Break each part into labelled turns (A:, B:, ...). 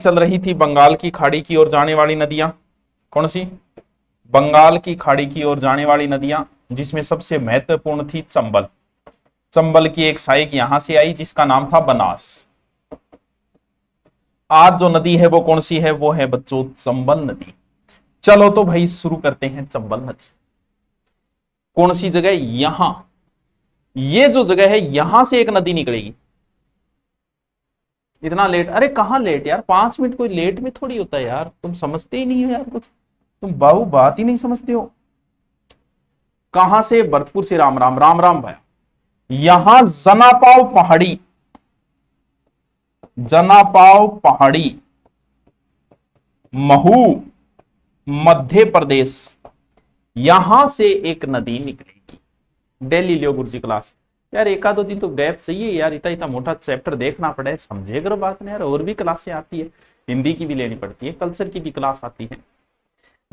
A: चल रही थी बंगाल की खाड़ी की ओर जाने वाली नदियां। कौन सी? बंगाल की खाड़ी की ओर जाने वाली नदियां, जिसमें सबसे महत्वपूर्ण थी चंबल। चंबल की एक शाखा यहां से आई जिसका नाम था बनास। आज जो नदी है वो कौन सी है? वो है बच्चों चंबल नदी। चलो तो भाई शुरू करते हैं। चंबल नदी कौन सी जगह? यहां, ये जो जगह है यहां से एक नदी निकलेगी। इतना लेट? अरे कहां लेट यार, 5 मिनट कोई लेट में थोड़ी होता है यार, तुम समझते ही नहीं हो यार कुछ, तुम बाबू बात ही नहीं समझते हो। कहां से? भरतपुर से। राम राम राम राम भाई। यहां जनापाव पहाड़ी, जनापाव पहाड़ी, महू, मध्य प्रदेश, यहां से एक नदी निकलेगी। डेली लियो गुरुजी क्लास। यार एक आधो दिन तो गैप चाहिए यार, इतना इतना मोटा चैप्टर देखना पड़े, समझे करो बात नहीं यार। और भी क्लासें आती है, हिंदी की भी लेनी पड़ती है, कल्चर की भी क्लास आती है।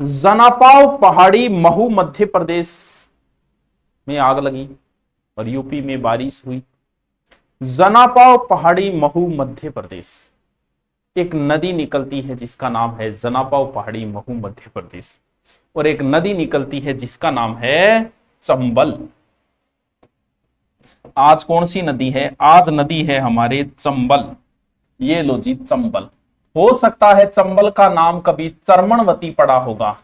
A: जनापाव पहाड़ी, महू, मध्य प्रदेश में आग लगी और यूपी में बारिश हुई। जनापाव पहाड़ी, महू, मध्य प्रदेश, एक नदी निकलती है जिसका नाम है जनापाव पहाड़ी, महू, मध्य प्रदेश। और एक नदी निकलती है जिसका नाम है चंबल। आज कौन सी नदी है? आज नदी है हमारे चंबल। ये लो जी चंबल। हो सकता है चंबल का नाम कभी चरमनवती पड़ा होगा।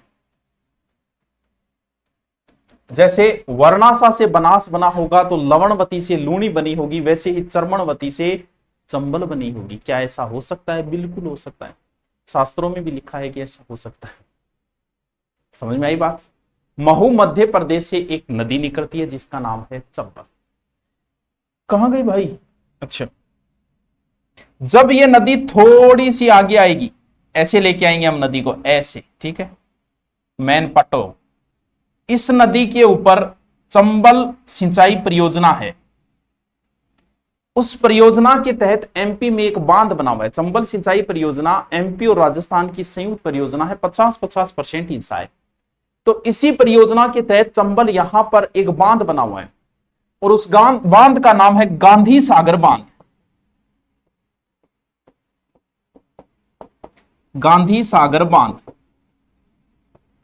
A: जैसे वर्णासा से बनास बना होगा तो लवणवती से लूणी बनी होगी, वैसे ही चरमनवती से चंबल बनी होगी। क्या ऐसा हो सकता है? बिल्कुल हो सकता है। शास्त्रों में भी लिखा है कि ऐसा हो सकता है। समझ में आई बात? महू मध्य प्रदेश से एक नदी निकलती है जिसका नाम है चंबल। कहां गई भाई? अच्छा, जब ये नदी थोड़ी सी आगे आएगी, ऐसे लेके आएंगे हम नदी को, ऐसे, ठीक है, मैन पट्टो, इस नदी के ऊपर चंबल सिंचाई परियोजना है। उस परियोजना के तहत एमपी में एक बांध बना हुआ है। चंबल सिंचाई परियोजना एमपी और राजस्थान की संयुक्त परियोजना है, 50-50% हिस्सा है। तो इसी परियोजना के तहत चंबल यहां पर एक बांध बना हुआ है और उस बांध का नाम है गांधी सागर बांध। गांधी सागर बांध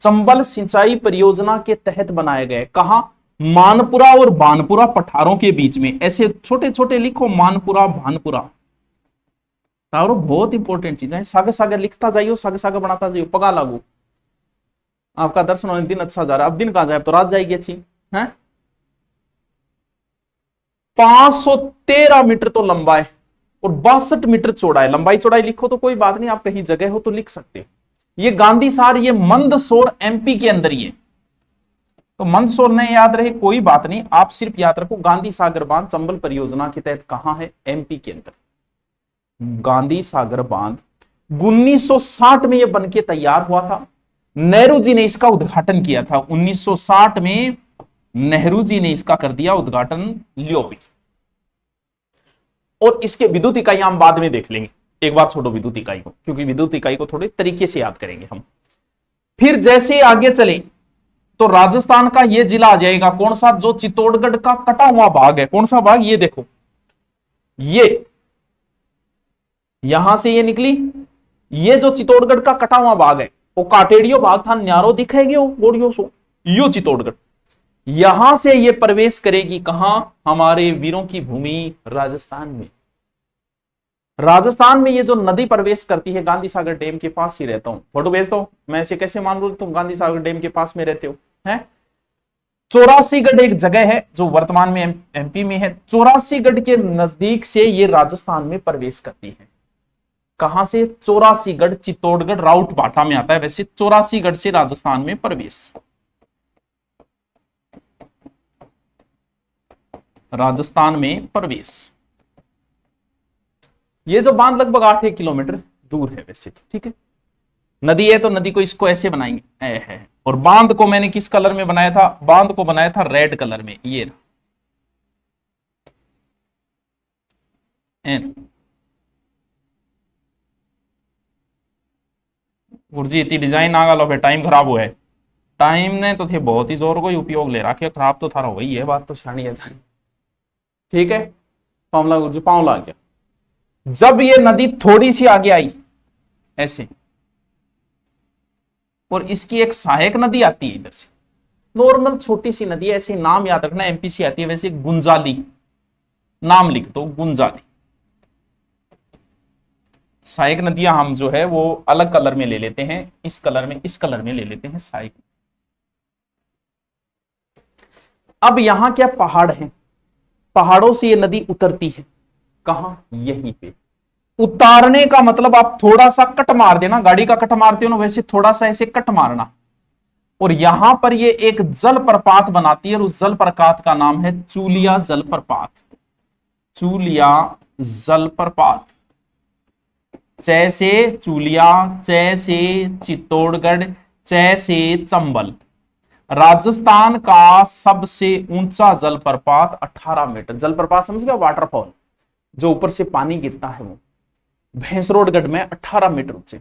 A: चंबल सिंचाई परियोजना के तहत बनाए गए। कहां? मानपुरा और बानपुरा पठारों के बीच में। ऐसे छोटे छोटे लिखो, मानपुरा, भानपुरा। बहुत इंपॉर्टेंट चीज है। सागे सागे लिखता जाइयो, सागे सागे बनाता जाइयो, पगा लागू। आपका दर्शन होने दिन अच्छा जा रहा है। अब दिन कहां जाए? तो रात जाएगी अच्छी है। 513 मीटर तो लंबा है और 62 मीटर चौड़ा है। लंबाई चौड़ाई लिखो तो कोई बात नहीं, आप कहीं जगह हो तो लिख सकते हो। ये गांधीसार, ये मंदसौर एमपी के अंदर ही है। तो मंदसौर नहीं याद रहे कोई बात नहीं, आप सिर्फ याद रखो गांधी सागर बांध चंबल परियोजना के तहत कहां है? एमपी के अंदर। गांधी सागर बांध 1960 में यह बनके तैयार हुआ था। नेहरू जी ने इसका उद्घाटन किया था। 1960 में नेहरू जी ने इसका कर दिया उद्घाटन, लियो भी। और इसके विद्युत इकाई हम बाद में देख लेंगे, एक बार छोड़ो विद्युत इकाई को, क्योंकि विद्युत इकाई को थोड़े तरीके से याद करेंगे हम। फिर जैसे आगे चले तो राजस्थान का यह जिला आ जाएगा। कौन सा? जो चित्तौड़गढ़ का कटा हुआ भाग है। कौन सा भाग? ये देखो, ये यहां से ये निकली, ये जो चित्तौड़गढ़ का कटा हुआ भाग है वो काटेड़ियो भाग था, न्यारो दिखेगी बोड़ियो सो, यो चित्तौड़गढ़। यहां से ये प्रवेश करेगी कहां? हमारे वीरों की भूमि राजस्थान में। राजस्थान में ये जो नदी प्रवेश करती है, गांधी सागर डैम के पास ही रहता हूं। फोटो भेज दो, मैं ऐसे कैसे मान लूं तुम गांधी सागर डैम के पास में रहते हो? हैं? 84गढ़ एक जगह है जो वर्तमान में एमपी में है। 84गढ़ के नजदीक से ये राजस्थान में प्रवेश करती है। कहां से? 84गढ़, चित्तौड़गढ़ राउट बाटा में आता है। वैसे 84गढ़ से राजस्थान में प्रवेश, राजस्थान में प्रवेश। ये जो बांध लगभग 8 किलोमीटर दूर है वैसे तो, ठीक है। नदी है तो नदी को इसको ऐसे बनाएंगे है। और बांध को मैंने किस कलर में बनाया था? बांध को बनाया था रेड कलर में। ये एन गुरुजी इतनी डिजाइन आ गलो, टाइम खराब हुआ है। टाइम ने तो थे बहुत ही जोर को उपयोग ले रखे, खराब तो थारा वही है, बात तो शानी है। ठीक है, पावला गुरुजी, पावला गया। जब ये नदी थोड़ी सी आगे आई ऐसे, और इसकी एक सहायक नदी आती है इधर से, नॉर्मल छोटी सी नदी है, ऐसे नाम याद रखना, एमपीसी आती है वैसे, गुंजाली, नाम लिख दो गुंजाली। सहायक नदियां हम जो है वो अलग कलर में ले लेते हैं, इस कलर में, इस कलर में ले लेते हैं सहायक। अब यहां क्या पहाड़ है, पहाड़ों से ये नदी उतरती है कहां, यहीं पे। उतारने का मतलब आप थोड़ा सा कट मार देना, गाड़ी का कट मारते हो ना वैसे थोड़ा सा ऐसे कट मारना, और यहां पर ये एक जल प्रपात बनाती है, और उस जल प्रपात का नाम है चूलिया जलप्रपात। चूलिया जलप्रपात, च से चूलिया, च से चित्तौड़गढ़, च से चंबल। राजस्थान का सबसे ऊंचा जलप्रपात 18 मीटर, जलप्रपात समझ गया, वाटरफॉल जो ऊपर से पानी गिरता है, वो भैंसरोडगढ़ में 18 मीटर ऊंचे।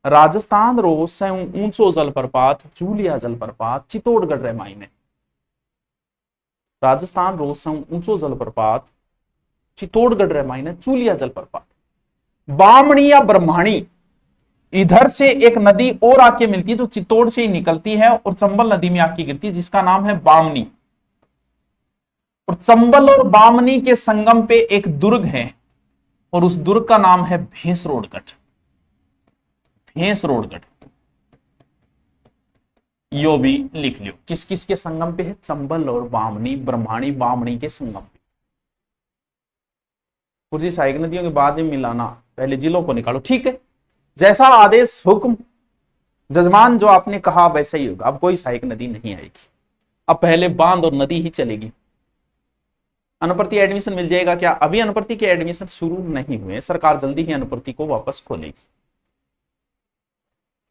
A: राजस्थान रो से ऊंचो जलप्रपात चूलिया जलप्रपात चित्तौड़गढ़ रे माई में। राजस्थान रो से ऊंचो जलप्रपात चित्तौड़गढ़ रे माई में चूलिया जलप्रपात। बामणी या ब्रह्माणी, इधर से एक नदी और आके मिलती है जो चित्तौड़ से ही निकलती है और चंबल नदी में आके गिरती है, जिसका नाम है बामनी। और चंबल और बामनी के संगम पे एक दुर्ग है, और उस दुर्ग का नाम है भैंसरोडगढ़। भैंसरोडगढ़ यो भी लिख लियो। किस किस के संगम पे है, चंबल और बामनी, ब्रह्माणी बामणी के संगम पे। कुछ सहायक नदियों के बाद में मिलाना, पहले जिलों को निकालो, ठीक है। जैसा आदेश हुक्म जजमान जो आपने कहा वैसा ही होगा। अब कोई सहायक नदी नहीं आएगी, अब पहले बांध और नदी ही चलेगी। अनुप्रति एडमिशन मिल जाएगा क्या, अभी अनुप्रति के एडमिशन शुरू नहीं हुए, सरकार जल्दी ही अनुप्रति को वापस खोलेगी।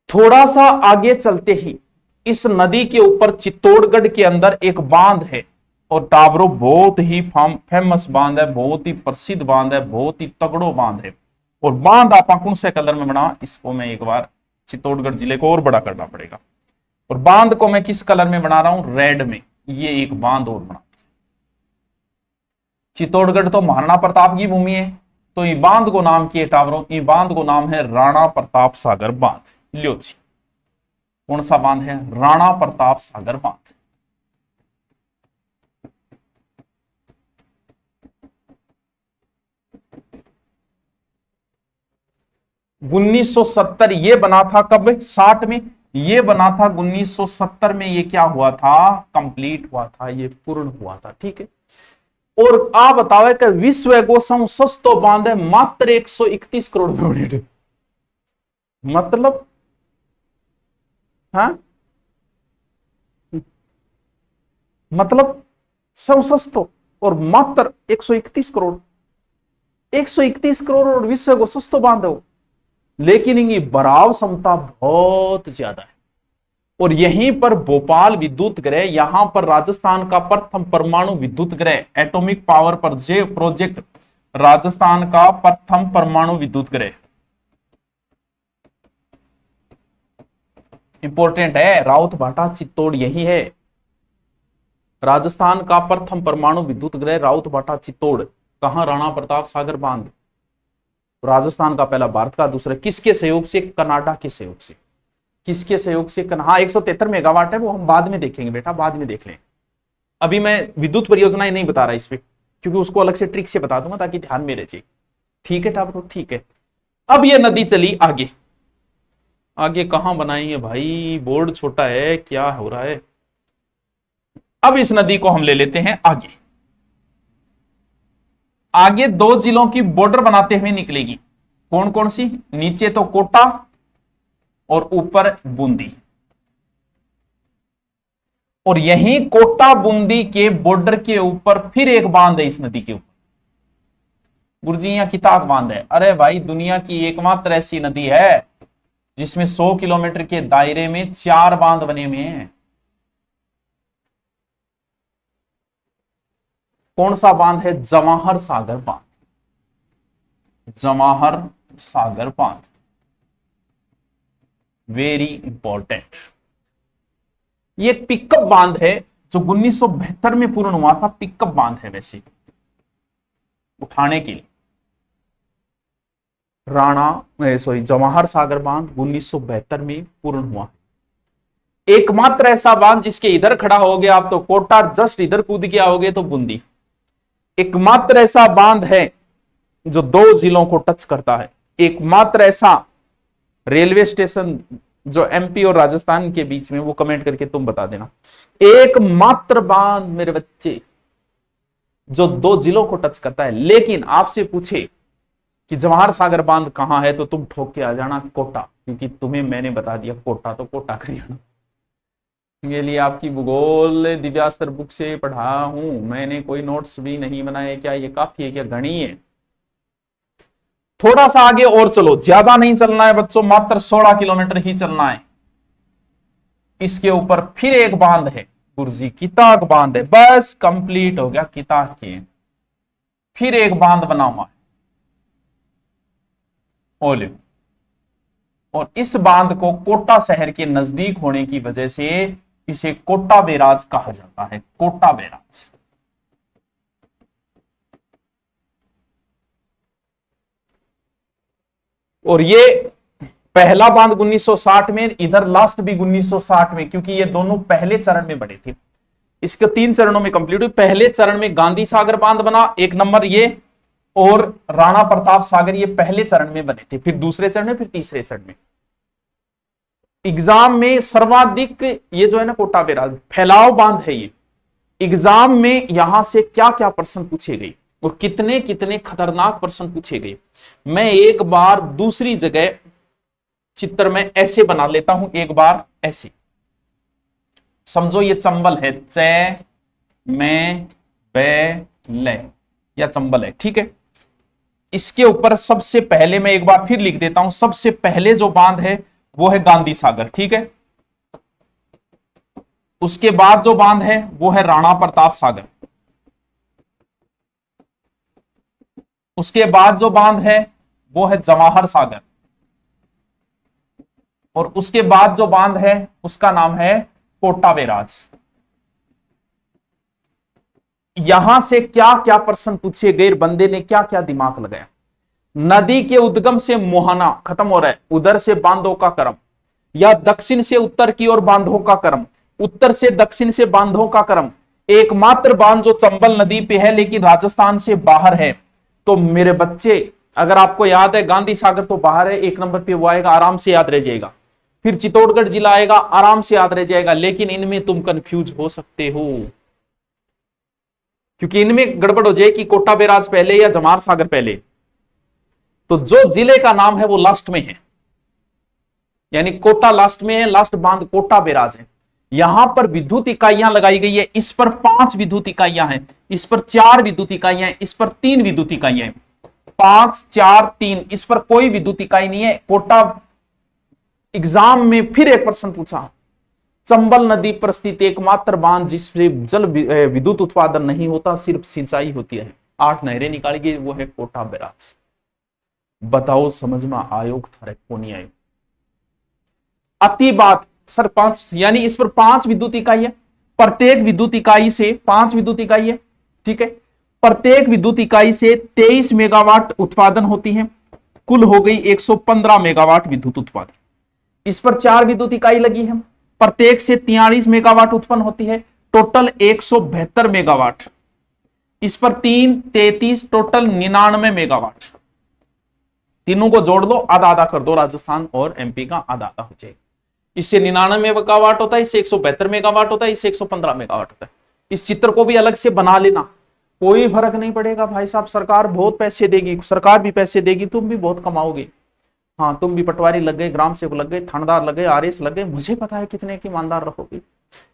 A: थोड़ा सा आगे चलते ही इस नदी के ऊपर चित्तौड़गढ़ के अंदर एक बांध है, और टाबरो बहुत ही फेमस बांध है, बहुत ही प्रसिद्ध बांध है, बहुत ही तगड़ो बांध है। और बांध आप कौन से कलर में बना, इसको मैं एक बार चित्तौड़गढ़ जिले को और बड़ा करना पड़ेगा, और बांध को मैं किस कलर में बना रहा हूं, रेड में। ये एक बांध और बना, चित्तौड़गढ़ तो महाराणा प्रताप की भूमि है, तो ये बांध को नाम किए टावरों, ये बांध को नाम है राणा प्रताप सागर बांध। लियो जी, कौन सा बांध है, राणा प्रताप सागर बांध। उन्नीस सौ 1970 ये बना था, कब, 60 में ये बना था, 1970 में ये क्या हुआ था, कंप्लीट हुआ था, ये पूर्ण हुआ था, ठीक है। और आप बताओ कि विश्व को सस्तो बांध है मात्र 131 करोड़ में, मतलब हाँ, मतलब सस्तो और मात्र 131 करोड़, 131 करोड़ और विश्व को सस्तो बांध हो, लेकिन इनकी भराव क्षमता बहुत ज्यादा है। और यहीं पर भोपाल विद्युत गृह, यहां पर राजस्थान का प्रथम परमाणु विद्युत गृह, एटॉमिक पावर प्रोजेक्ट, राजस्थान का प्रथम परमाणु विद्युत गृह, इंपॉर्टेंट है, राउत भाटा चित्तौड़ यही है। राजस्थान का प्रथम परमाणु विद्युत गृह राउत भाटा चित्तौड़, कहां, राणा प्रताप सागर बांध। राजस्थान का पहला, भारत का दूसरा, किसके सहयोग से, कनाडा के सहयोग से। किसके सहयोग से, हाँ 173 मेगावाट है, वो हम बाद में देखेंगे बेटा, बाद में देख लें। अभी मैं विद्युत परियोजनाएं नहीं बता रहा इस पे, क्योंकि उसको अलग से ट्रिक से बता दूंगा ताकि ध्यान में रहे, ठीक है टाबरो, ठीक है। अब ये नदी चली आगे, आगे कहां बनाएंगे भाई, बोर्ड छोटा है, क्या हो रहा है। अब इस नदी को हम ले लेते हैं आगे, आगे 2 जिलों की बॉर्डर बनाते हुए निकलेगी। कौन कौन सी, नीचे तो कोटा और ऊपर बूंदी, और यहीं कोटा बूंदी के बॉर्डर के ऊपर फिर एक बांध है इस नदी के ऊपर, गुरजिया किताब बांध है। अरे भाई, दुनिया की एकमात्र ऐसी नदी है जिसमें 100 किलोमीटर के दायरे में 4 बांध बने हुए हैं। कौन सा बांध है, जवाहर सागर बांध, जवाहर सागर बांध, वेरी इंपॉर्टेंट। ये पिकअप बांध है जो 1972 में पूर्ण हुआ था, पिकअप बांध है वैसे, उठाने के लिए। जवाहर सागर बांध 1972 में पूर्ण हुआ। एकमात्र ऐसा बांध जिसके इधर खड़ा हो गया आप तो कोटा, जस्ट इधर कूद के आओगे तो बूंदी। एकमात्र ऐसा बांध है जो 2 जिलों को टच करता है। एकमात्र ऐसा रेलवे स्टेशन जो एमपी और राजस्थान के बीच में, वो कमेंट करके तुम बता देना। एकमात्र बांध मेरे बच्चे जो 2 जिलों को टच करता है। लेकिन आपसे पूछे कि जवाहर सागर बांध कहां है तो तुम ठोक के आ जाना कोटा, क्योंकि तुम्हें मैंने बता दिया कोटा तो कोटा हरियाणा। ये लिए आपकी भूगोल दिव्यास्त्र बुक से पढ़ा हूं मैंने, कोई नोट्स भी नहीं बनाए। क्या ये काफी है? क्या गणी है? थोड़ा सा आगे और चलो, ज्यादा नहीं चलना है बच्चों, मात्र 16 किलोमीटर ही चलना है। इसके ऊपर फिर एक बांध है गुरुजी, किताक बांध है। बस कंप्लीट हो गया किताक के। फिर एक बांध बना हुआ है ओले, और इस बांध को कोटा शहर के नजदीक होने की वजह से इसे कोटा बैराज कहा जाता है। कोटा बैराज। और ये पहला बांध 1960 में, इधर लास्ट भी 1960 में, क्योंकि ये दोनों पहले चरण में बने थे। इसके 3 चरणों में कंप्लीट हुई। पहले चरण में गांधी सागर बांध बना 1 नंबर ये, और राणा प्रताप सागर, ये पहले चरण में बने थे। फिर दूसरे चरण में, फिर तीसरे चरण में। एग्जाम में सर्वाधिक ये जो है ना कोटा बैराज फैलाव बांध है ये। एग्जाम में यहां से क्या क्या प्रश्न पूछे गए और कितने कितने खतरनाक प्रश्न पूछे गए, मैं एक बार दूसरी जगह चित्र में ऐसे बना लेता हूं, एक बार ऐसे समझो। ये चंबल है, च में बे ले, या चंबल है, ठीक है। इसके ऊपर सबसे पहले मैं एक बार फिर लिख देता हूं, सबसे पहले जो बांध है वो है गांधी सागर, ठीक है। उसके बाद जो बांध है वो है राणा प्रताप सागर। उसके बाद जो बांध है वो है जवाहर सागर। और उसके बाद जो बांध है उसका नाम है कोटा बैराज। यहां से क्या क्या प्रश्न पूछे गए, बंदे ने क्या क्या दिमाग लगाया। नदी के उद्गम से मुहाना खत्म हो रहा है, उधर से बांधों का क्रम, या दक्षिण से उत्तर की ओर बांधों का क्रम, उत्तर से दक्षिण से बांधों का क्रम। एकमात्र बांध जो चंबल नदी पे है लेकिन राजस्थान से बाहर है। तो मेरे बच्चे अगर आपको याद है गांधी सागर तो बाहर है, 1 नंबर पे वो आएगा, आराम से याद रह जाएगा। फिर चित्तौड़गढ़ जिला आएगा, आराम से याद रह जाएगा। लेकिन इनमें तुम कंफ्यूज हो सकते हो, क्योंकि इनमें गड़बड़ हो जाए कि कोटा बैराज पहले या जवाहर सागर पहले। तो जो जिले का नाम है वो लास्ट में है, यानी कोटा लास्ट में है, लास्ट बांध कोटा बैराज है। यहां पर विद्युत इकाइयां लगाई गई है, इस पर 5 विद्युत इकाइयां हैं, इस पर 4 विद्युत इकाइयां हैं, इस पर 3 विद्युत इकाइयां हैं। 5 4 3, इस पर कोई विद्युत इकाई नहीं है। कोटा एग्जाम में फिर एक प्रश्न पूछा, चंबल नदी पर स्थित एकमात्र बांध जिससे जल विद्युत उत्पादन नहीं होता, सिर्फ सिंचाई होती है, 8 नहरें निकाली गई, वो है कोटा बैराज। बताओ समझ में आयोग था को नहीं आयोग। अति बात सर 5, यानी इस पर 5 विद्युत इकाई है, प्रत्येक विद्युत इकाई से 5 विद्युत इकाई है, ठीक है। प्रत्येक विद्युत इकाई से 23 मेगावाट उत्पादन होती है, कुल हो गई 115 मेगावाट विद्युत उत्पादन। इस पर 4 विद्युत इकाई लगी है, प्रत्येक से 43 मेगावाट उत्पन्न होती है, टोटल 172 मेगावाट। इस पर 3 33, टोटल 99 मेगावाट। तीनों को जोड़ दो, आधा आधा कर दो, राजस्थान और एमपी का आधा आधा हो जाएगा। इससे 99 मेगावाट होता है, इससे 172 मेगावाट होता है, इससे 115 मेगावाट होता है। इस चित्र को भी अलग से बना लेना, कोई फर्क नहीं पड़ेगा भाई साहब। सरकार बहुत पैसे देगी, सरकार भी पैसे देगी, तुम भी बहुत कमाओगे। हाँ, तुम भी पटवारी लग गए, ग्राम सेवक लग गए, थानेदार लग गए, आरएस लग गए, मुझे पता है कितने की ईमानदार रहोगे।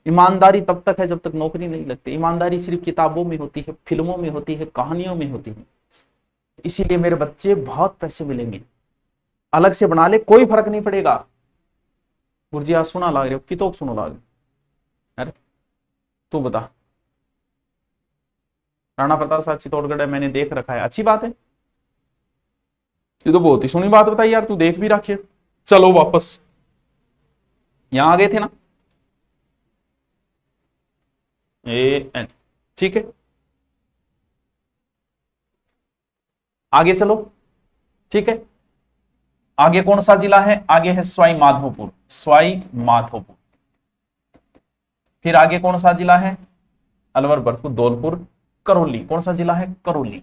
A: ईमानदारी तब तक है जब तक नौकरी नहीं लगती। ईमानदारी सिर्फ किताबों में होती है, फिल्मों में होती है, कहानियों में होती है। इसीलिए मेरे बच्चे बहुत पैसे मिलेंगे, अलग से बना ले, कोई फर्क नहीं पड़ेगा। गुरुजी आज सुना लाग रहे हो, कितो सुनो लाग, अरे तू बता। राणा प्रताप साहब चित्तौड़गढ़ है, मैंने देख रखा है, अच्छी बात है। ये तो बहुत ही सुनी बात बताई यार, तू देख भी रखिए। चलो वापस यहां आ गए थे ना, एन, ठीक है, आगे चलो, ठीक है। आगे कौन सा जिला है? आगे है सवाई माधोपुर, सवाई माधोपुर। फिर आगे कौन सा जिला है? अलवर, भरतपुर, धौलपुर, करौली। कौन सा जिला है? करौली।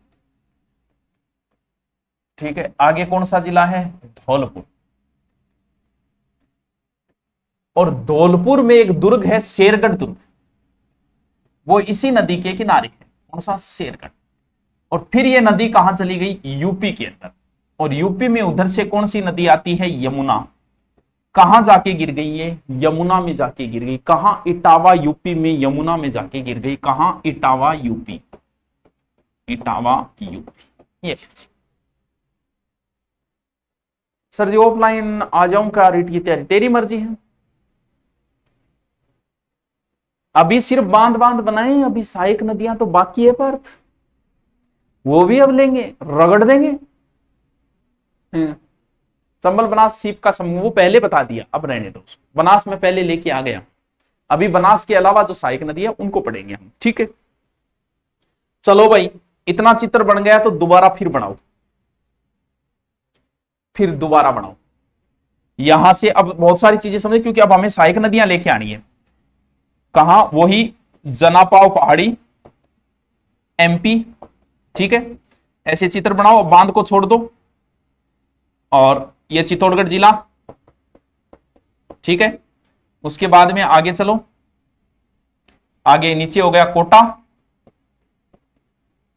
A: ठीक है, आगे कौन सा जिला है? धौलपुर। और धौलपुर में एक दुर्ग है, शेरगढ़ दुर्ग, वो इसी नदी के किनारे है। कौन सा? शेरगढ़। और फिर ये नदी कहां चली गई? यूपी के अंदर। और यूपी में उधर से कौन सी नदी आती है? यमुना। कहां जाके गिर गई ये? यमुना में जाके गिर गई। कहां? इटावा, यूपी में यमुना में जाके गिर गई। कहां? इटावा, यूपी। इटावा, यूपी। ये सर जी ऑफलाइन आ जाऊं क्या? रीट की तैयारी तेरी मर्जी है। अभी सिर्फ बांध बांध बनाए, अभी सहायक नदियां तो बाकी है पार्थ, वो भी अब लेंगे, रगड़ देंगे। चंबल बनास सीप का समूह वो पहले बता दिया, अब रहने दो उसको। बनास में पहले लेके आ गया, अभी बनास के अलावा जो सहायक नदी है उनको पढ़ेंगे हम। ठीक है, चलो भाई, इतना चित्र बन गया तो दोबारा फिर बनाओ, फिर दोबारा बनाओ। यहां से अब बहुत सारी चीजें समझे, क्योंकि अब हमें सहायक नदियां लेके आनी है। कहां? वही जनापाव पहाड़ी, एमपी। ठीक है, ऐसे चित्र बनाओ। बांध को छोड़ दो, और ये चित्तौड़गढ़ जिला। ठीक है, उसके बाद में आगे चलो, आगे नीचे हो गया कोटा,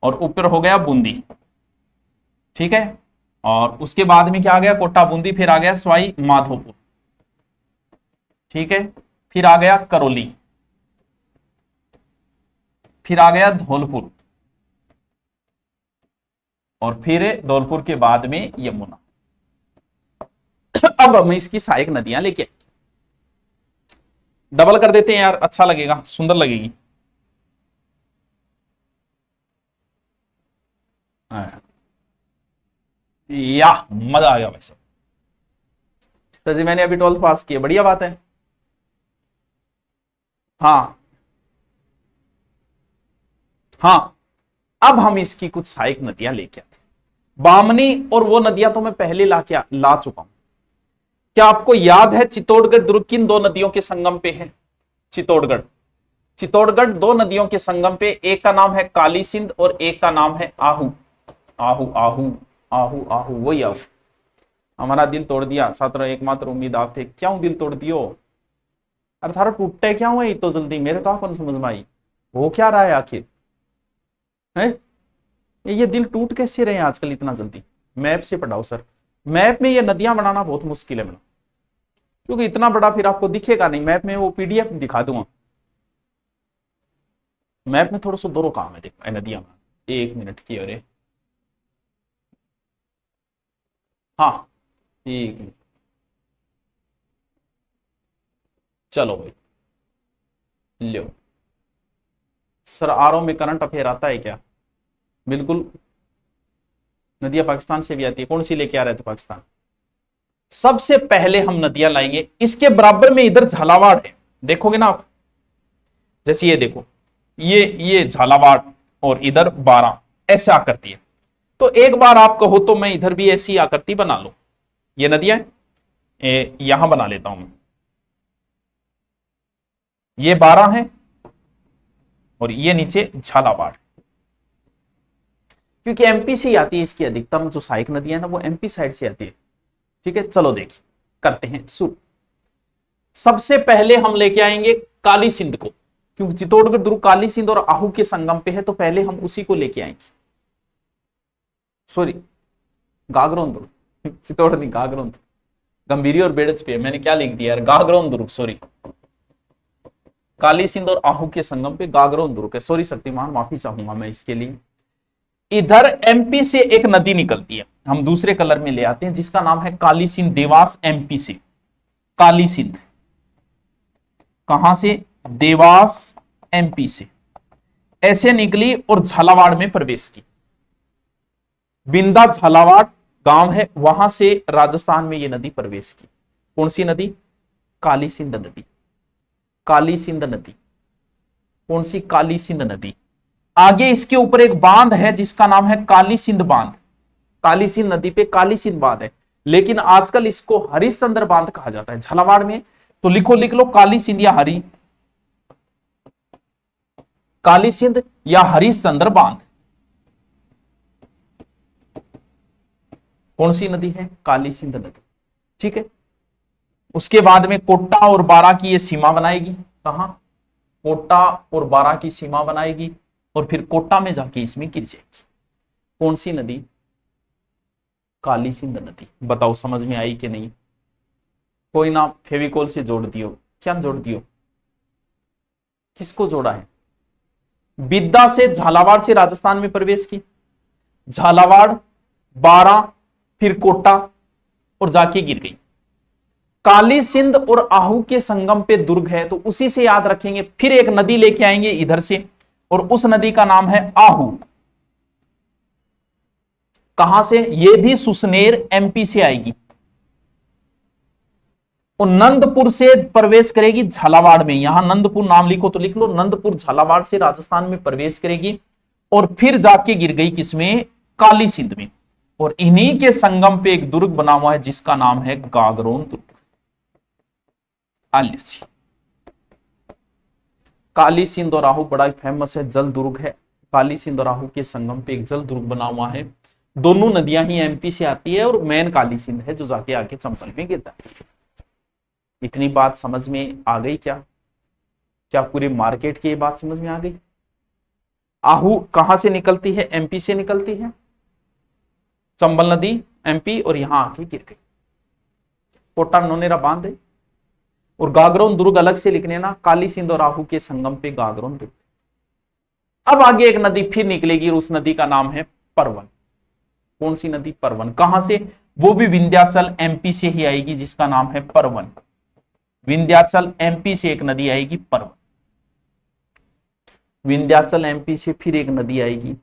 A: और ऊपर हो गया बूंदी। ठीक है, और उसके बाद में क्या आ गया? कोटा, बूंदी, फिर आ गया सवाई माधोपुर। ठीक है, फिर आ गया करौली, फिर आ गया धौलपुर, और फिर धौलपुर के बाद में यमुना। अब हम इसकी सहायक नदियां लेके डबल कर देते हैं यार, अच्छा लगेगा, सुंदर लगेगी। या मजा आ गया भाई साहब। सर जी मैंने अभी 12th पास किया, बढ़िया बात है। हाँ हाँ, अब हम इसकी कुछ सहायक नदियां लेके आते। बामनी और वो नदियां तो मैं पहले ला चुका हूं। क्या आपको याद है चित्तौड़गढ़ दुर्ग किन दो नदियों के संगम पे है? चित्तौड़गढ़, चित्तौड़गढ़ दो नदियों के संगम पे, एक का नाम है काली सिंध और एक का नाम है आहू। आहू आहू आहू आहू, वही आहू। हमारा दिल तोड़ दिया छात्र, एकमात्र उम्मीद आप थे, क्यों दिल तोड़ दियो? अरे थारा टूटता है क्या हुआ तो जल्दी, मेरे तो आपको समझ में आई हो क्या रहा है आखिर है? ये दिल टूट कैसे रहे हैं आजकल इतना जल्दी? मैप से पढ़ाओ सर, मैप में ये नदियां बनाना बहुत मुश्किल है, क्योंकि इतना बड़ा फिर आपको दिखेगा नहीं। मैप में वो पीडीएफ दिखा दूंगा, मैप में थोड़ा सा दोनों काम है। देखो नदियां, 1 मिनट की, अरे हाँ 1 मिनट, चलो भाई लो। सर आरओ में करंट अफेयर आता है क्या? बिल्कुल, नदियां पाकिस्तान से भी आती है। कौन सी लेके आ रहे थे पाकिस्तान? सबसे पहले हम नदियां लाएंगे, इसके बराबर में इधर झालावाड़ है, देखोगे ना आप, जैसे ये देखो, ये झालावाड़ और इधर 12 ऐसे आकृति है। तो एक बार आप कहो तो मैं इधर भी ऐसी आकृति बना लूं। ये नदियां यहां बना लेता हूं मैं, ये 12 है और ये नीचे झालावाड़, क्योंकि एमपी से ही आती है इसकी अधिकतम जो सहायक नदियां ना, वो एमपी साइड से आती है। ठीक है, चलो देखिए करते हैं शुरू। सबसे पहले हम लेके आएंगे काली सिंध को, क्योंकि चित्तौड़गढ़ दुर्ग काली सिंध और आहू के संगम पे है, तो पहले हम उसी को लेके आएंगे। सॉरी, गागरोन दुर्ग, चित्तौड़ नहीं, गागरोन दुर्ग, गंभीरी और बेड़च पे मैंने क्या लिख दिया यार, गागरोन दुर्ग, सॉरी। काली सिंध और आहू के संगम पे गागरोन दुर्ग है, सॉरी शक्तिमान, माफी चाहूंगा मैं इसके लिए। इधर एमपी से एक नदी निकलती है, हम दूसरे कलर में ले आते हैं, जिसका नाम है काली सिंध, देवास एमपी से। काली सिंध कहां से? देवास एमपी से ऐसे निकली और झालावाड़ में प्रवेश की। बिंदा झालावाड़ गांव है, वहां से राजस्थान में ये नदी प्रवेश की। कौन सी नदी? काली सिंध नदी। काली सिंध नदी, कौन सी? काली सिंध नदी। आगे इसके ऊपर एक बांध है जिसका नाम है काली सिंध बांध। काली सिंध नदी पे काली सिंध बांध है, लेकिन आजकल इसको हरिश्चंद्र बांध कहा जाता है झालावाड़ में। तो लिख लो काली सिंध या काली सिंध या हरिश्चंद्र बांध। कौन सी नदी है? काली सिंध नदी। ठीक है, उसके बाद में कोटा और बारा की ये सीमा बनाएगी। कहां? कोटा और बारा की सीमा बनाएगी और फिर कोटा में जाके इसमें गिर जाएगी। कौन सी नदी? काली सिंध नदी। बताओ समझ में आई कि नहीं? कोई ना फेविकोल से जोड़ दियो। क्या जोड़ दियो? किसको जोड़ा है? बिद्दा से झालावाड़ से राजस्थान में प्रवेश की, झालावाड़, बारा, फिर कोटा और जाके गिर गई। काली सिंध और आहू के संगम पे दुर्ग है, तो उसी से याद रखेंगे। फिर एक नदी लेके आएंगे इधर से और उस नदी का नाम है आहू। कहां से? ये भी सुसनेर एमपी से आएगी और नंदपुर से प्रवेश करेगी झालावाड़ में। यहां नंदपुर नाम लिखो तो लिख लो, नंदपुर झालावाड़ से राजस्थान में प्रवेश करेगी और फिर जाके गिर गई किसमें? काली सिंध में। और इन्हीं के संगम पे एक दुर्ग बना हुआ है जिसका नाम है गागरोन दुर्ग। आलिसी काली सिंध और आहू बड़ा फेमस है, जल दुर्ग है। काली सिंध और आहू के संगम पे एक जल दुर्ग बना हुआ है। दोनों नदियां ही एमपी से आती है और मेन काली सिंध है जो जाके आके चंबल में गिरता है। इतनी बात समझ में आ गई क्या? क्या पूरे मार्केट की ये बात समझ में आ गई? आहू कहां से निकलती है? एमपी से निकलती है, चंबल नदी एमपी, और यहां आके गिर गई। कोटा नोनेरा बांध है। और गागरोन दुर्ग अलग से लिखने ना, काली सिंध और आहू के संगम पे गागरोन दुर्ग। अब आगे एक नदी फिर निकलेगी और उस नदी का नाम है परवन। कौन सी नदी? परवन। कहां से? वो भी विंध्याचल एमपी से ही आएगी जिसका नाम है परवन। विंध्याचल एमपी से एक नदी आएगी परवन। विंध्याचल एमपी से फिर एक नदी आएगी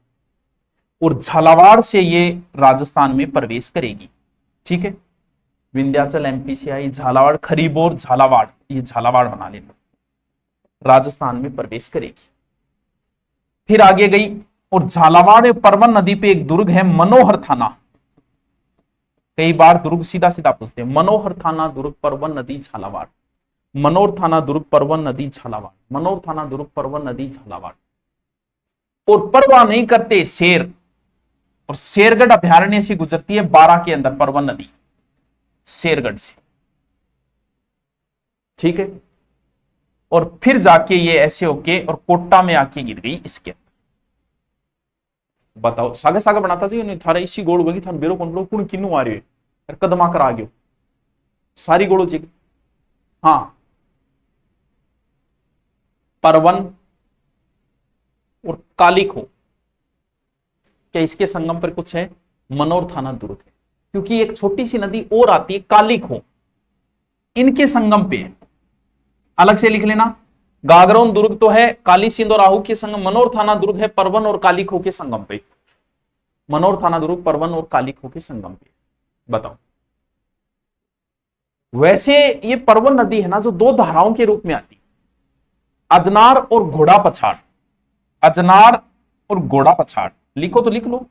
A: और झालावाड़ से ये राजस्थान में प्रवेश करेगी। ठीक है, विंध्याचल एमपी से आई, झालावाड़, खरीबोर, झालावाड़, ये झालावाड़ बना लेना, राजस्थान में प्रवेश करेगी। फिर आगे गई और झालावाड़ और परवन नदी पे एक दुर्ग है मनोहर थाना। कई बार दुर्ग सीधा सीधा पूछते हैं। मनोहर थाना दुर्ग, परवन नदी, झालावाड़। मनोहर थाना दुर्ग, परवन नदी, झालावाड़। मनोहर थाना दुर्ग, परवन नदी, झालावाड़। और परवाह नहीं करते शेर, और शेरगढ़ अभयारण्य से गुजरती है 12 के अंदर परवन नदी, शेरगढ़ से। ठीक है, और फिर जाके ये ऐसे होके और कोटा में आके गिर गई इसके। बताओ सागे सागे बनाता चाहिए थारा इसी गोड़ होगी थान बेरो कौन कुण किन्नू आ रही है कदमा कर आ गयो सारी गोड़ो जी। हाँ, परवन और कालिखो, क्या इसके संगम पर कुछ है? मनोर थाना दुर्ग है, क्योंकि एक छोटी सी नदी और आती है कालिखो, इनके संगम पे है। अलग से लिख लेना, गागरोन दुर्ग तो है काली सिंध और आहू के संगम, मनोर थाना दुर्ग है परवन और कालिखो के संगम पे। मनोर थाना दुर्ग परवन और कालिखो के संगम पे। बताओ, वैसे ये परवन नदी है ना जो दो धाराओं के रूप में आती, अजनार और घोड़ा पछाड़। अजनार और घोड़ा पछाड़ लिखो तो लिख लो,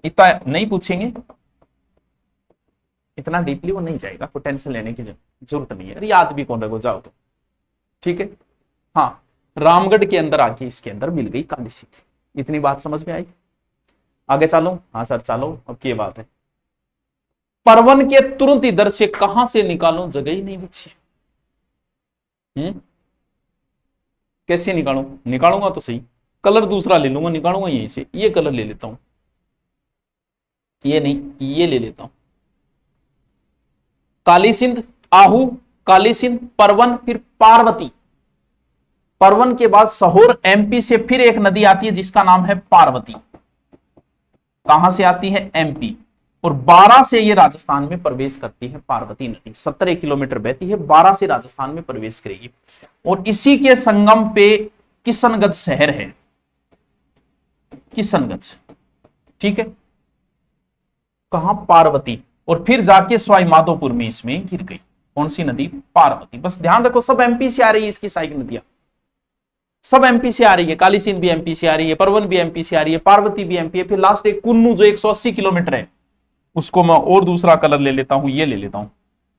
A: इतना नहीं पूछेंगे, इतना डीपली वो नहीं जाएगा, कोई टेंशन लेने की जरूरत नहीं है, याद भी कौन रखो, जाओ तो ठीक है। हाँ, रामगढ़ के अंदर आके इसके अंदर मिल गई काली सिंध। इतनी बात समझ में आई? आगे चलो। हाँ सर चलो, अब क्या बात है। परवन के तुरंत इधर से कहां से निकालूं, जगह ही नहीं बची। कैसे निकालूं? निकालूंगा तो सही, कलर दूसरा ले लूंगा, निकालूंगा यहीं से, ये कलर ले लेता हूं, ये नहीं ये ले लेता हूं। काली सिंध, आहू, काली सिंध, परवन, फिर पार्वती। परवन के बाद सहोर एमपी से फिर एक नदी आती है जिसका नाम है पार्वती। कहां से आती है? एमपी। और 12 से ये राजस्थान में प्रवेश करती है पार्वती नदी, 17 किलोमीटर बहती है, 12 से राजस्थान में प्रवेश करेगी। और इसी के संगम पे किशनगंज शहर है, किशनगंज। ठीक है, कहां? पार्वती। और फिर जाके सवाई माधोपुर में इसमें गिर गई। कौन सी नदी? पार्वती। बस ध्यान रखो, सब एमपी से आ रही है, इसकी साइक नदियां सब एमपी से आ रही है। काली सिंध भी एमपी से आ रही है, परवन भी एमपी से आ रही है, पार्वती भी एमपी है। फिर लास्ट एक कुन्नू जो 180 किलोमीटर है उसको मैं और दूसरा कलर ले लेता हूं, ये ले लेता हूं,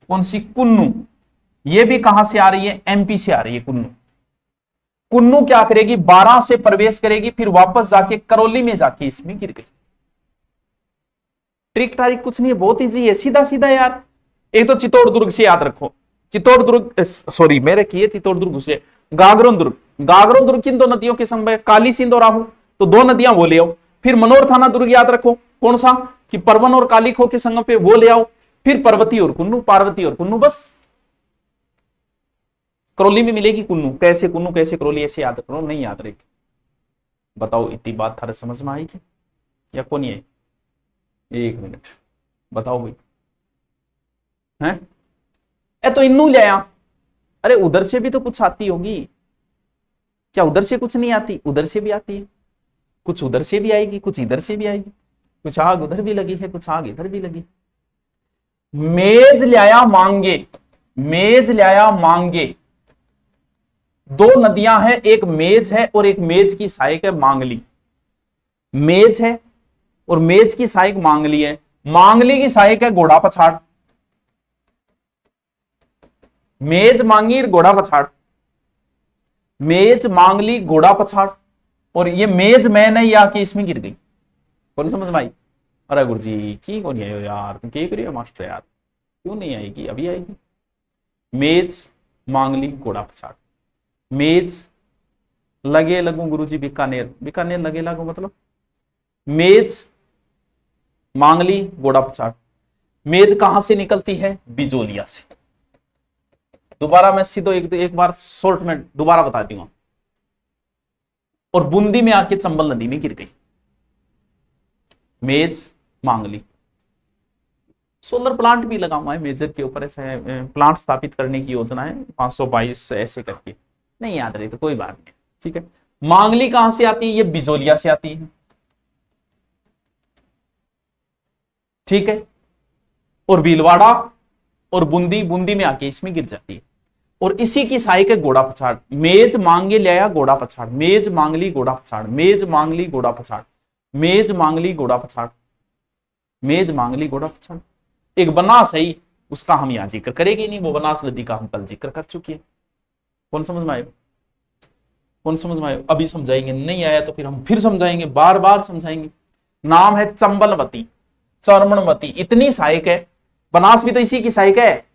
A: कौन सी, कुन्नू। ये भी कहां से आ रही है, एमपी से आ रही है कुन्नू। कुन्नू क्या करेगी, 12 से प्रवेश करेगी, फिर वापस जाके करौली में जाके इसमें गिर गई। ट्रिक टारिक कुछ नहीं है, बहुत इजी है, सीधा सीधा यार। एक तो चित्तौड़ दुर्ग से याद रखो, चित्तौड़ दुर्ग, सॉरी मेरे किए चित्तौड़ दुर्ग से, गागरोन दुर्ग। गागरोन दुर्ग किन दो नदियों के संगम है, काली सिंध और आहू, तो दो नदियां वो ले आओ। फिर मनोर थाना दुर्ग याद रखो, कौन सा, कि परवन और कालीखो के संगम पे, वो ले आओ। फिर पर्वती और कुन्नू, पार्वती और कुन्नू, बस। करौली में मिलेगी कुन्नू, कैसे कुन्नू कैसे करौली, ऐसे याद करो, नहीं याद रहेगी। बताओ इतनी बात थारे समझ में आएगी या कौन है, एक मिनट बताओ भाई, हैं? ए तो इन्नू ले आया, अरे उधर से भी तो कुछ आती होगी क्या, उधर से कुछ नहीं आती, उधर से भी आती है, कुछ उधर से भी आएगी, कुछ इधर से भी आएगी, कुछ आग उधर भी लगी है, कुछ आग इधर भी लगी। मेज लाया मांगे, मेज लाया मांगे, दो नदियां हैं, एक मेज है और एक मेज की सहायक है मांगली। मेज है और मेज की सहायक मांगली है, मांगली की सहायक है घोड़ा पछाड़। मेज मांगी घोड़ा पछाड़, मेज मांगली घोड़ा पछाड़, और ये मेज मैंने ये आके इसमें गिर गई। बोलो समझ में आई? अरे गुरु जी की कौन आयो यार, तुम क्या करियो मास्टर यार, क्यों नहीं आएगी, अभी आएगी। मेज मांगली घोड़ा पछाड़, मेज लगे लगू गुरुजी बीकानेर, बीकानेर लगे लगू मतलब, मेज मांगली घोड़ा पछाड़। मेज कहां से निकलती है, बिजोलिया से। दोबारा मैं सीधो एक बार शॉर्ट में दोबारा बता दूंगा। और बूंदी में आके चंबल नदी में गिर गई। मेज मांगली, सोलर प्लांट भी लगा हुआ है मेजर के ऊपर, ऐसे प्लांट स्थापित करने की योजना है, 522 ऐसे करके, नहीं याद रही तो कोई बात नहीं, ठीक है। मांगली कहां से आती है, ये बिजोलिया से आती है, ठीक है। और भीलवाड़ा और बूंदी, बूंदी में आके इसमें गिर जाती है। और इसी की सहायक है घोड़ा पछाड़। मेज मांगे ले आया घोड़ा पछाड़, मेज मांगली घोड़ा पछाड़, मेज मांगली घोड़ा पछाड़, मेज मांगली घोड़ा पछाड़, मेज मांगली घोड़ा पछाड़। एक बनास है, उसका हम यहां जिक्र करेंगे नहीं, वो बनास नदी का हम कल जिक्र कर चुके हैं। कौन समझ में आए, कौन समझ में आए? अभी समझाएंगे, नहीं आया तो फिर हम फिर समझाएंगे, बार बार समझाएंगे। नाम है चंबलवती, चर्मणवती, इतनी सहायक है। बनास भी तो इसी की सहायक है,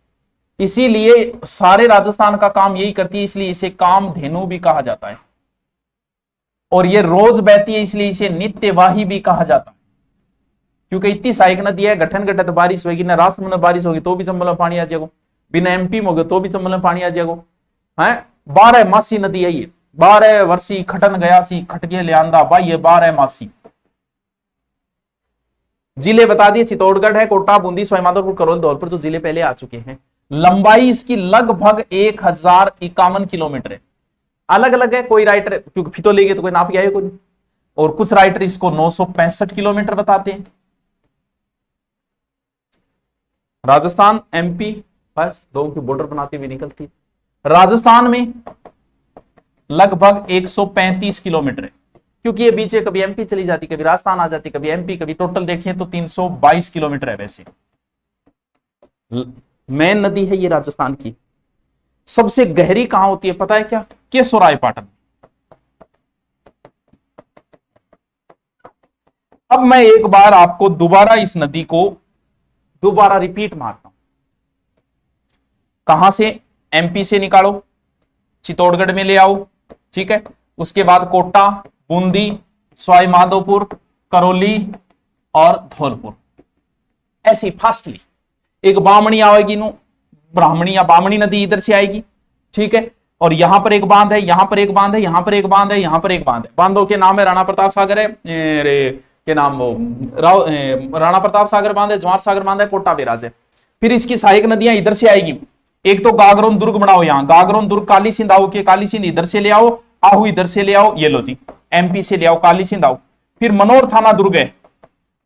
A: इसीलिए सारे राजस्थान का काम यही करती है, इसलिए इसे कामधेनु भी कहा जाता है। और ये रोज बहती है, इसलिए इसे नित्यवाही भी कहा जाता है, क्योंकि इतनी सहायक नदी है। गठन घटत बारिश होगी ना, राष्ट्र में बारिश होगी तो भी चंबल में पानी आ जाएगा, बिना एमपी में होगा तो भी चंबल में पानी आ जाएगा। है 12 मासी नदी है ये, 12 वर्षी खटन गया सी खटके ले आंदा भाई, ये 12 मासी। जिले बता दिए, चित्तौड़गढ़ है, कोटा, बूंदी, सवाईमाधोपुर, करौली, धौलपुर, जो जिले पहले आ चुके हैं। लंबाई इसकी लगभग 1051 किलोमीटर है। अलग अलग है, कोई राइटर क्योंकि फितो लेंगे तो कोई नाप आए कोई, और कुछ राइटर इसको 965 किलोमीटर बताते हैं। राजस्थान एमपी बस दो की बॉर्डर बनाती हुई निकलती है। राजस्थान में लगभग 135 किलोमीटर है, क्योंकि ये बीच कभी एमपी चली जाती, कभी राजस्थान आ जाती, कभी एमपी, कभी टोटल देखें तो 322 किलोमीटर है। वैसे मेन नदी है ये राजस्थान की। सबसे गहरी कहां होती है पता है क्या? केशोरायपाटन। अब मैं एक बार आपको दोबारा इस नदी को दोबारा रिपीट मारता हूं। कहां से? एमपी से निकालो, चित्तौड़गढ़ में ले आओ, ठीक है। उसके बाद कोटा, बूंदी, सवाईमाधोपुर, करौली और धौलपुर, ऐसी फास्टली। एक बामणी आएगी नो, ब्राह्मणी या बामणी नदी इधर से आएगी, ठीक है। और यहां पर एक बांध है, यहां पर एक बांध है, यहां पर एक बांध है, यहां पर एक बांध है। बांधों के नाम है राणा प्रताप सागर है, के नाम वो राणा प्रताप सागर बांध है, जवाहर सागर बांध है, कोटा बैराज है। फिर इसकी सहायक नदियां इधर से आएगी। एक तो गागरोन दुर्ग बनाओ, यहां गागरोन दुर्ग, काली सिंध आओ के, काली सिंध इधर से ले आओ, आहू इधर से ले आओ, ये लो जी एमपी से ले आओ, काली सिंध आओ। फिर मनोर थाना दुर्ग है,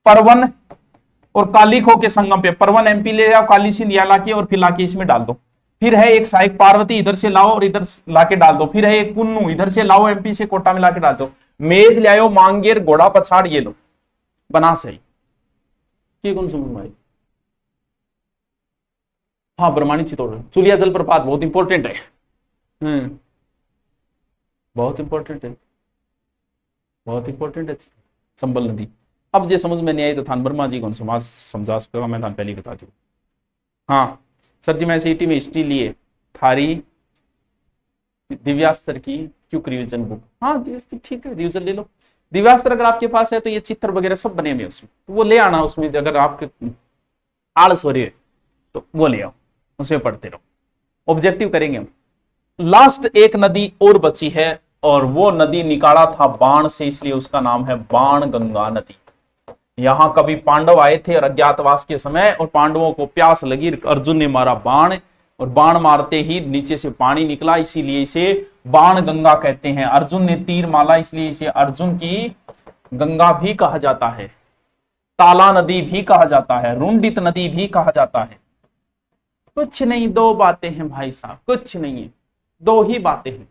A: परवन और कालीखो के संगम पे, परवन एमपी ले आओ, काली सिंध या लाके और फिर लाके इसमें डाल दो। फिर है एक सहायक पार्वती, इधर से लाओ और इधर लाके डाल दो। फिर है एक कुन्नू, इधर से लाओ एमपी से, कोटा में लाके डाल दो। मेज ले आओ, मांगेर, घोड़ा पछाड़, ये लो बना सही। की कौन समझ में आई? हाँ, ब्रह्माणी चित्तौड़, चुलिया जलप्रपात बहुत इंपॉर्टेंट है। बहुत इंपॉर्टेंट है, बहुत इंपॉर्टेंट है चंबल नदी। अब जे समझ में नहीं आई तो थान वर्मा जी कौन समाज समझा सकता, मैं थान पहले बता दू। हाँ सर जी, मैं सीटी में हिस्ट्री लिए थारी दिव्यास्त्र की क्यों रिवीजन बुक। हाँ दिव्यास्त्र ठीक है, रिवीजन ले लो। दिव्यास्त्र अगर आपके पास है तो ये चित्र वगैरह सब बने हुए उसमें, तो वो ले आना। उसमें अगर आपके आलस हो रही है तो वो ले आओ, उसमें पढ़ते रहो, ऑब्जेक्टिव करेंगे हम। लास्ट एक नदी और बची है और वो नदी निकाला था बाण से, इसलिए उसका नाम है बाण गंगा नदी। यहां कभी पांडव आए थे और अज्ञातवास के समय, और पांडवों को प्यास लगी, अर्जुन ने मारा बाण, और बाण मारते ही नीचे से पानी निकला, इसीलिए इसे बाण गंगा कहते हैं। अर्जुन ने तीर माला, इसलिए इसे अर्जुन की गंगा भी कहा जाता है, ताला नदी भी कहा जाता है, रुंडित नदी भी कहा जाता है। कुछ नहीं, दो बातें हैं भाई साहब, कुछ नहीं है, दो ही बातें हैं।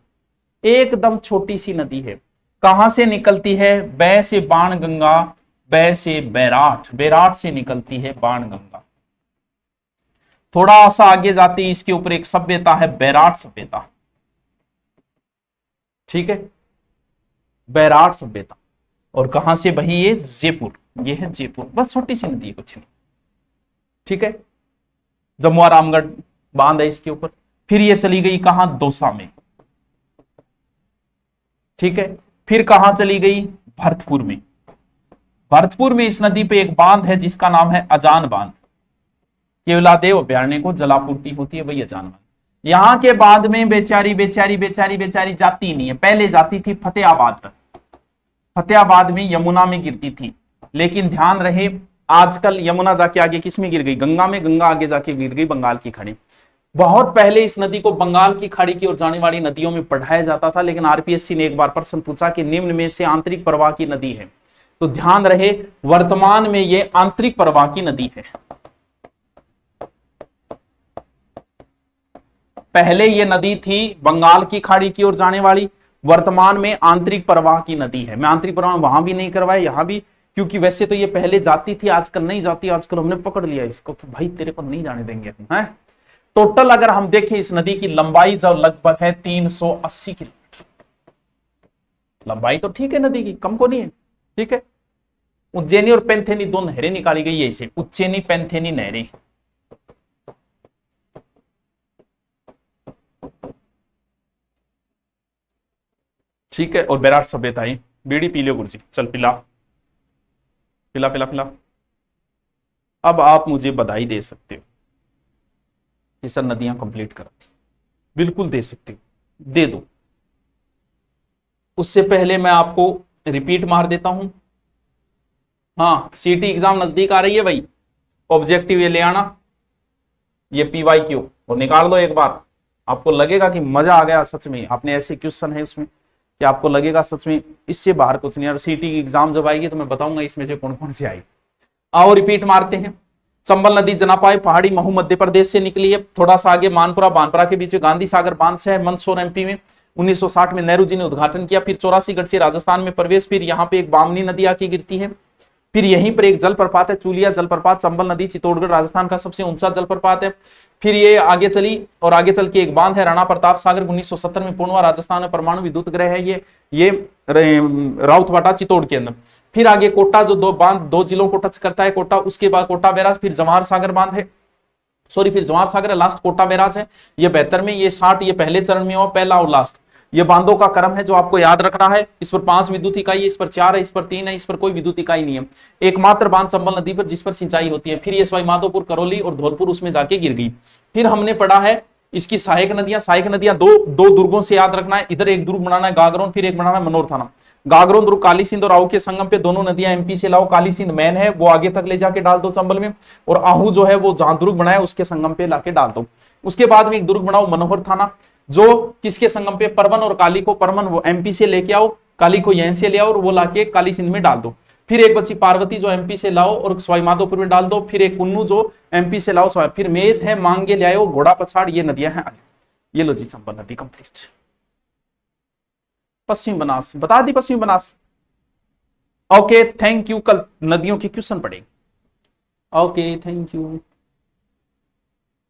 A: एकदम छोटी सी नदी है। कहां से निकलती है? बै से बाण गंगा, बै से बैराठ, बैराठ से निकलती है बाण गंगा। थोड़ा सा आगे जाते ही इसके ऊपर एक सभ्यता है, बैराठ सभ्यता, ठीक है, बैराठ सभ्यता। और कहां से बही? ये जयपुर, ये है जयपुर, बस छोटी सी नदी है, कुछ नहीं, ठीक है। जमुआ रामगढ़ बांध है इसके ऊपर। फिर ये चली गई कहां? दौसा में, ठीक है। फिर कहां चली गई? भरतपुर में। भरतपुर में इस नदी पे एक बांध है जिसका नाम है अजान बांध। केवलादेव अभ्यारण्य को जलापूर्ति होती है, वही अजान बांध। यहां के बांध में बेचारी बेचारी बेचारी बेचारी जाती नहीं है। पहले जाती थी फतेहाबाद तक, फतेहाबाद में यमुना में गिरती थी, लेकिन ध्यान रहे आजकल यमुना जाके आगे किस में गिर गई? गंगा में। गंगा आगे जाके गिर गई बंगाल की खाड़ी। बहुत पहले इस नदी को बंगाल की खाड़ी की ओर जाने वाली नदियों में पढ़ाया जाता था, लेकिन आरपीएससी ने एक बार प्रश्न पूछा कि निम्न में से आंतरिक प्रवाह की नदी है, तो ध्यान रहे वर्तमान में ये आंतरिक प्रवाह की नदी है। पहले ये नदी थी बंगाल की खाड़ी की ओर जाने वाली, वर्तमान में आंतरिक प्रवाह की नदी है। मैं आंतरिक प्रवाह वहां भी नहीं करवाया, यहां भी, क्योंकि वैसे तो ये पहले जाती थी, आजकल नहीं जाती। आजकल हमने पकड़ लिया इसको कि भाई तेरे को नहीं जाने देंगे हम, है। टोटल अगर हम देखें इस नदी की लंबाई जो लगभग है 380 किलोमीटर। लंबाई तो ठीक है नदी की, कम को नहीं है, ठीक है। उज्जैनी और पैंथेनी दो नहरें निकाली गई है इसे, उज्जैनी पैंथेनी नहरें। ठीक है। और बैराठ सभ्यता है। बीड़ी पी लो गुरुजी, चल पिला पिला पिला पिला। अब आप मुझे बधाई दे सकते हो कि सर नदियां कंप्लीट करा थी, बिल्कुल दे सकते हो, दे दो। उससे पहले मैं आपको रिपीट मार देता हूं। हाँ, सीटी एग्जाम नजदीक आ रही है भाई, ऑब्जेक्टिव ये ले आना, ये PYQ और निकाल दो एक बार। आपको लगेगा कि मजा आ गया सच में, आपने ऐसे क्वेश्चन है उसमें कि आपको लगेगा सच में इससे बाहर कुछ नहीं। और सीटी की एग्जाम जब आएगी तो मैं बताऊंगा इसमें से कौन कौन सी आई। आओ रिपीट मारते हैं। चंबल नदी जनापाई पहाड़ी महू मध्य प्रदेश से निकली है। थोड़ा सा आगे मानपुरा बानपुरा के बीच गांधी सागर बांध से है, मंदसौर MP में। 1960 में नेहरू जी ने उद्घाटन किया। फिर 84 से राजस्थान में प्रवेश। फिर यहाँ पे एक बामनी नदी आके गिरती है। फिर यहीं पर एक जलप्रपात है, चूलिया जलप्रपात। चंबल नदी चित्तौड़गढ़ राजस्थान का सबसे ऊंचा जलप्रपात है। फिर ये आगे चली और आगे चल के एक बांध है राणा प्रताप सागर, 1970 में पूर्ण हुआ। राजस्थान में परमाणु विद्युत गृह है ये राउतवाटा चित्तौड़ के अंदर। फिर आगे कोटा, जो दो बांध दो जिलों को टच करता है, कोटा, उसके बाद कोटा बैराज। फिर जवाहर सागर बांध है, सॉरी फिर जवाहर सागर है, लास्ट कोटा बैराज है। ये 72 में, ये 60 ये पहले चरण में हुआ, पहला और लास्ट। ये बांधों का क्रम है जो आपको याद रखना है। इस पर 5 विद्युत इकाई है, इस पर 4 है, इस पर 3 है, इस पर कोई विद्युत इकाई नहीं है। एकमात्र बांध चंबल नदी पर जिस पर सिंचाई होती है। फिर ये सवाई माधोपुर, करौली और धौलपुर उसमें जाके गिर गई। फिर हमने पढ़ा है इसकी सहायक नदियां। सहायक नदियां दो दुर्गों से याद रखना है। इधर एक दुर्ग बनाना है गागरोन, फिर एक बनाना है मनोर थाना। गागरोन दुर्ग काली सिंध और आहू के संगम पे दोनों नदियां MP से लाओ। काली सिंध मैन है, वो आगे तक ले जाके डाल दो चंबल में, और आहू जो है वो जहां दुर्ग बनाया उसके संगम पे लाके डाल दो। उसके बाद में एक दुर्ग बनाओ मनोहर थाना, जो किसके संगम पे? परवन और काली को। परवन वो MP से लेके आओ, काली को यहीं से ले आओ और वो लाके काली सिंध में डाल दो। फिर एक बच्ची पार्वती जो MP से लाओ और सवाई माधोपुर में डाल दो। फिर एक कुन्नू जो MP से लाओ। फिर मेज है, मांगे ले आओ, घोड़ा पछाड़, ये नदियां हैं आगे। ये लो जी चंबल नदी कंप्लीट। पश्चिमी बनास बता दी, पश्चिमी बनास। Okay thank you. कल नदियों के क्वेश्चन पढ़ेंगे। Okay, thank you.